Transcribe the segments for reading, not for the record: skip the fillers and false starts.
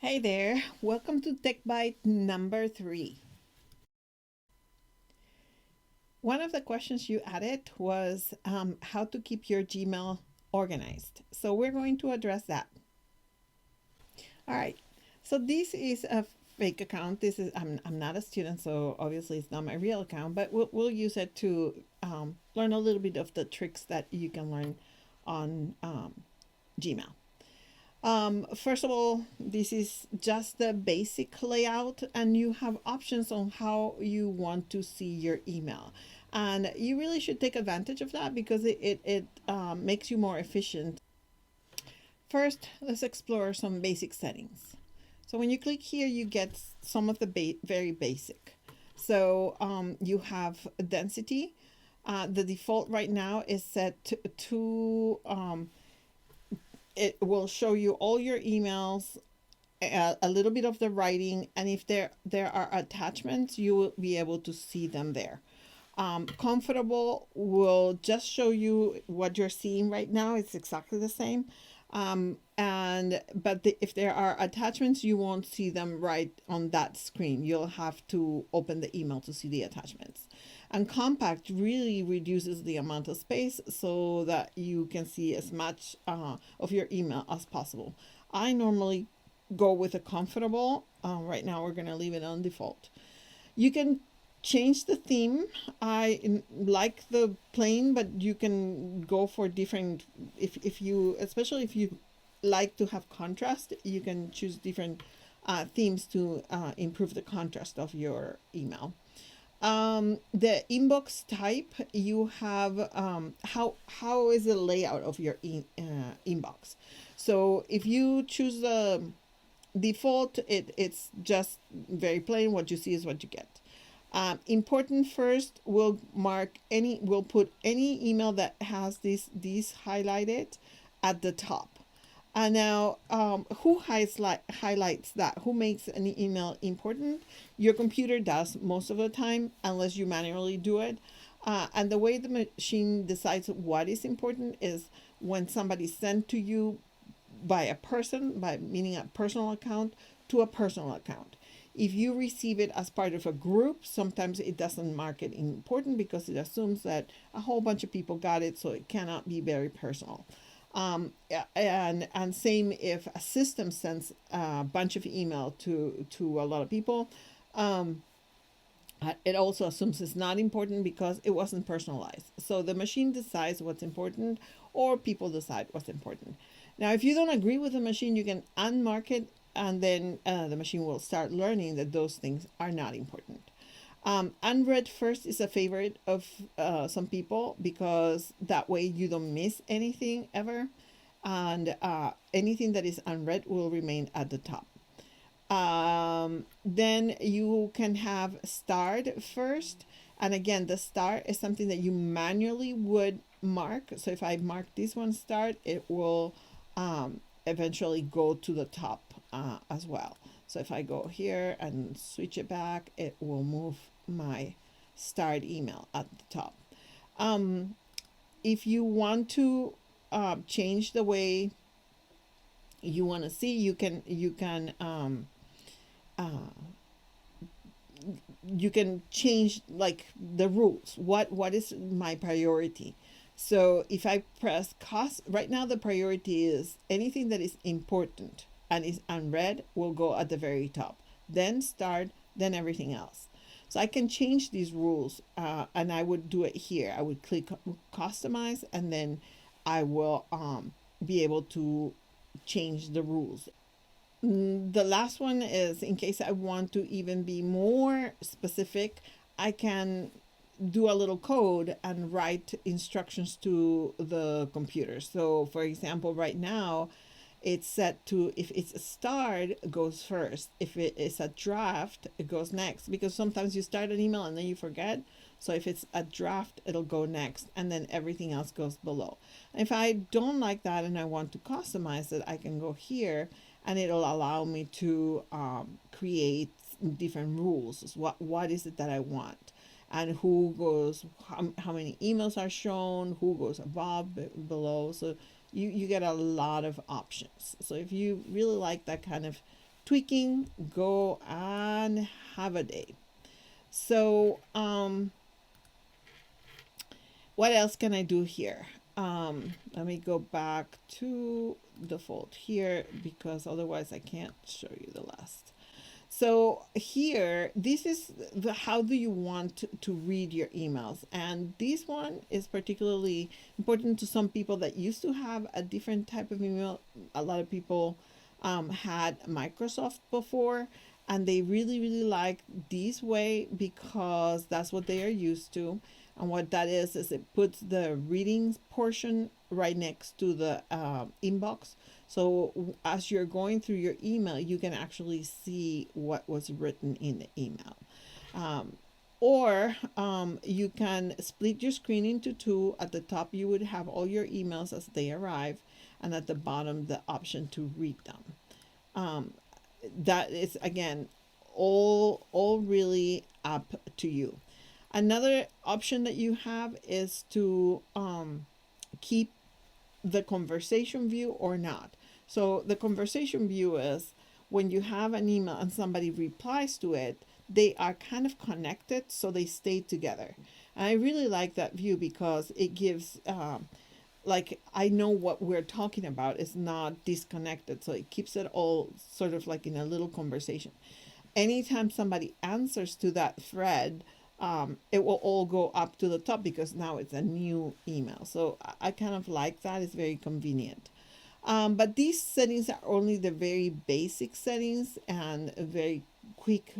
Hey there, welcome to Tech Bite number 3. One of the questions you added was how to keep your Gmail organized. So we're going to address that. All right, so this is a fake account. I'm not a student, so obviously it's not my real account, but we'll use it to learn a little bit of the tricks that you can learn on Gmail. First of all, this is just the basic layout, and you have options on how you want to see your email. And you really should take advantage of that because it makes you more efficient. First, let's explore some basic settings. So when you click here, you get some of the very basic. So you have density. The default right now is set to it will show you all your emails, a little bit of the writing, and if there are attachments, you will be able to see them there. Comfortable will just show you what you're seeing right now. It's exactly the same. If there are attachments, you won't see them right on that screen. You'll have to open the email to see the attachments. And compact really reduces the amount of space so that you can see as much of your email as possible. I normally go with a comfortable. Right now, we're going to leave it on default. You can change the theme. I like the plain, but you can go for different. If you, especially if you like to have contrast, you can choose different themes to improve the contrast of your email. The inbox type, you have how is the layout of your inbox. So if you choose the default, it's just very plain. What you see is what you get. Important first, we'll put any email that has these highlighted at the top. And now, who highlights that? Who makes an email important? Your computer does most of the time, unless you manually do it. And the way the machine decides what is important is when somebody sent to you by a person, by meaning a personal account, to a personal account. If you receive it as part of a group, sometimes it doesn't mark it important because it assumes that a whole bunch of people got it, so it cannot be very personal. And same if a system sends a bunch of email to a lot of people, it also assumes it's not important because it wasn't personalized. So the machine decides what's important, or people decide what's important. Now, if you don't agree with the machine, you can unmark it, and then the machine will start learning that those things are not important. Unread first is a favorite of some people because that way you don't miss anything ever, and anything that is unread will remain at the top. Then you can have starred first, and again, the star is something that you manually would mark. So if I mark this one starred, it will eventually go to the top as well. So if I go here and switch it back, it will move my starred email at the top. If you want to change the way you want to see, you can change like the rules. What is my priority? So if I press cost, right now the priority is anything that is important and is unread will go at the very top, then start, then everything else. So I can change these rules, and I would do it here. I would click customize, and then I will be able to change the rules. The last one is in case I want to even be more specific, I can do a little code and write instructions to the computer. So, for example, right now it's set to, if it's a start, it goes first. If it is a draft, it goes next, because sometimes you start an email and then you forget. So if it's a draft, it'll go next, and then everything else goes below. And if I don't like that and I want to customize it, I can go here and it'll allow me to create different rules. What is it that I want? And who goes, how many emails are shown, who goes above, below. So you get a lot of options. So if you really like that kind of tweaking, go and have a day. So what else can I do here? Let me go back to default here because otherwise I can't show you the last. So here, this is how do you want to read your emails. And this one is particularly important to some people that used to have a different type of email. A lot of people had Microsoft before, and they really, really like this way because that's what they are used to. And what that is it puts the readings portion right next to the inbox. So as you're going through your email, you can actually see what was written in the email. Or you can split your screen into two. At the top, you would have all your emails as they arrive, and at the bottom, the option to read them. That is, again, all really up to you. Another option that you have is to keep the conversation view or not. So the conversation view is when you have an email and somebody replies to it, they are kind of connected, so they stay together. And I really like that view because it gives like I know what we're talking about is not disconnected, so it keeps it all sort of like in a little conversation. Anytime somebody answers to that thread, it will all go up to the top because now it's a new email. So I kind of like that. It's very convenient. But these settings are only the very basic settings and a very quick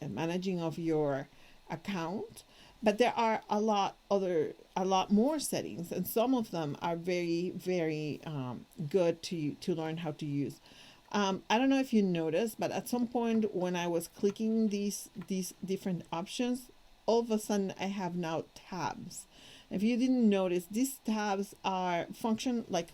managing of your account. But there are a lot more settings, and some of them are very, very good to learn how to use. I don't know if you noticed, but at some point when I was clicking these different options, all of a sudden I have now tabs. If you didn't notice, these tabs are function like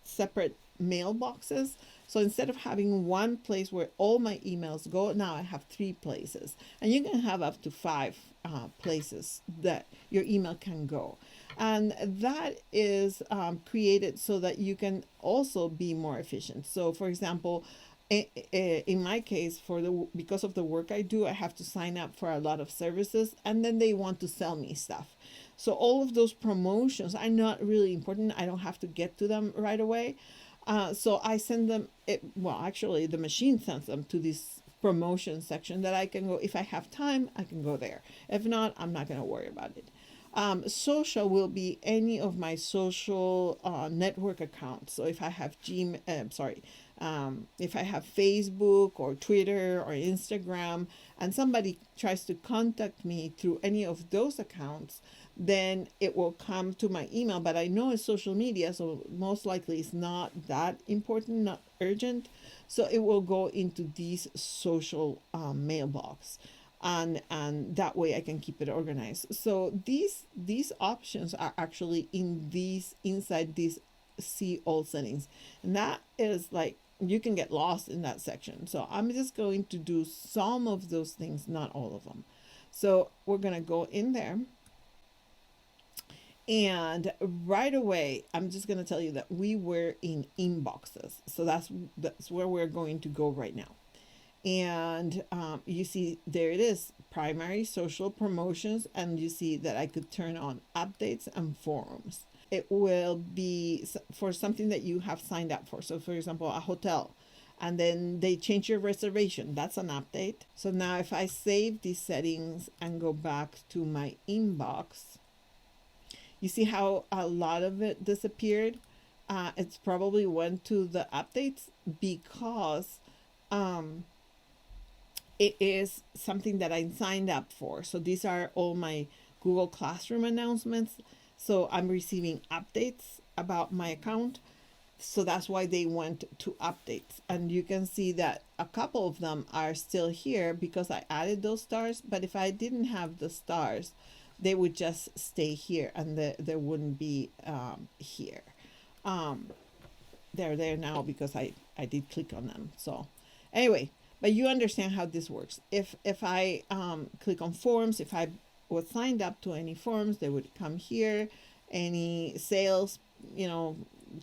separate mailboxes. So instead of having one place where all my emails go, now I have 3 places. And you can have up to 5 places that your email can go. And that is created so that you can also be more efficient. So for example, in my case, because of the work I do, I have to sign up for a lot of services, and then they want to sell me stuff. So all of those promotions are not really important. I don't have to get to them right away. So I send them, actually the machine sends them to this promotion section that I can go, if I have time, I can go there. If not, I'm not going to worry about it. Social will be any of my social network accounts. So if I have if I have Facebook or Twitter or Instagram, and somebody tries to contact me through any of those accounts, then it will come to my email. But I know it's social media, so most likely it's not that important, not urgent. So it will go into these social mailbox. And that way I can keep it organized. So these options are actually inside these see all settings, and that is like you can get lost in that section. So I'm just going to do some of those things, not all of them. So we're going to go in there, and right away I'm just going to tell you that we were in inboxes. So that's where we're going to go right now. And you see there it is, primary social promotions, and you see that I could turn on updates and forums. It will be for something that you have signed up for. So for example, a hotel, and then they change your reservation, that's an update. So now if I save these settings and go back to my inbox, you see how a lot of it disappeared. It's probably went to the updates because it is something that I signed up for. So these are all my Google Classroom announcements. So I'm receiving updates about my account. So that's why they went to updates. And you can see that a couple of them are still here because I added those stars. But if I didn't have the stars, they would just stay here, and there wouldn't be here. They're there now because I did click on them. So anyway, but you understand how this works. If I click on forms, if I was signed up to any forms, they would come here. Any sales,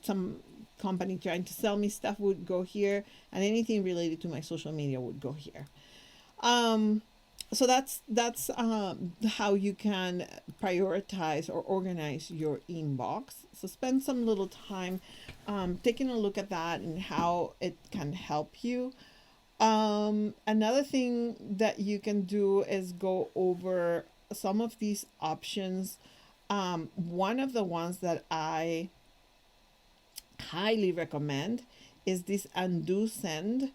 some company trying to sell me stuff would go here, and anything related to my social media would go here. So that's how you can prioritize or organize your inbox. So spend some little time taking a look at that and how it can help you. Another thing that you can do is go over some of these options. One of the ones that I highly recommend is this undo send.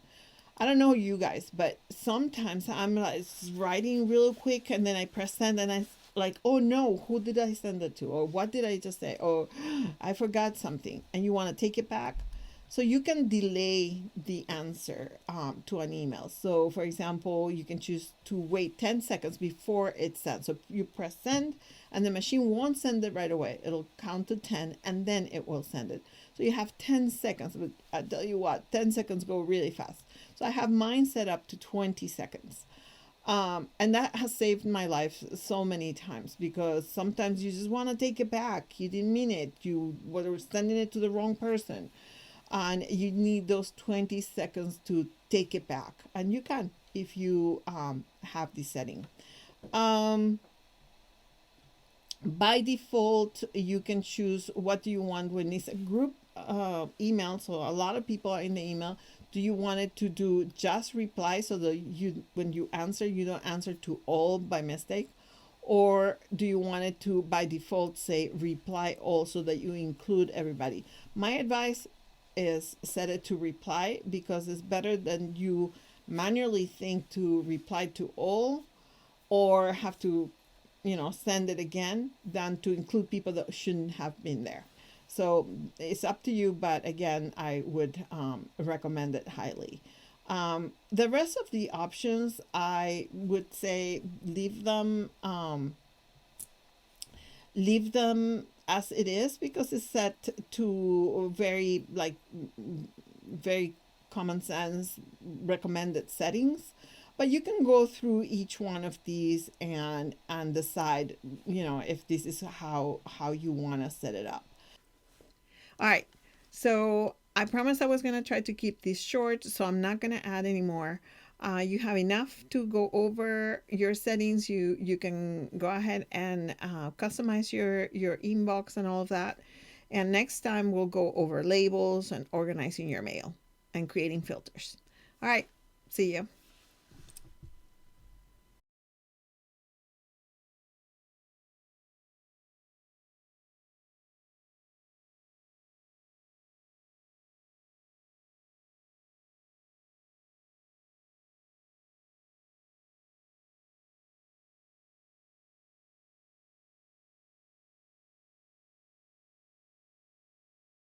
I don't know you guys, but sometimes I'm like writing real quick and then I press send and I like, oh no, who did I send it to? Or what did I just say? Oh, I forgot something, and you want to take it back. So you can delay the answer to an email. So for example, you can choose to wait 10 seconds before it's sent. So you press send and the machine won't send it right away. It'll count to 10 and then it will send it. So you have 10 seconds, but I tell you what, 10 seconds go really fast. So I have mine set up to 20 seconds. And that has saved my life so many times, because sometimes you just want to take it back. You didn't mean it. You were sending it to the wrong person. And you need those 20 seconds to take it back. And you can if you have this setting. By default, you can choose what do you want when it's a group email. So a lot of people are in the email. Do you want it to do just reply so that you, when you answer, you don't answer to all by mistake? Or do you want it to, by default, say reply all so that you include everybody? My advice is set it to reply, because it's better than you manually think to reply to all or have to, send it again, than to include people that shouldn't have been there. So it's up to you, but again, I would recommend it highly. The rest of the options, I would say leave them as it is, because it's set to very common sense recommended settings. But you can go through each one of these and decide, if this is how you want to set it up. All right. So I promised I was going to try to keep this short, so I'm not going to add any more. You have enough to go over your settings. You can go ahead and customize your inbox and all of that. And next time we'll go over labels and organizing your mail and creating filters. All right. See you.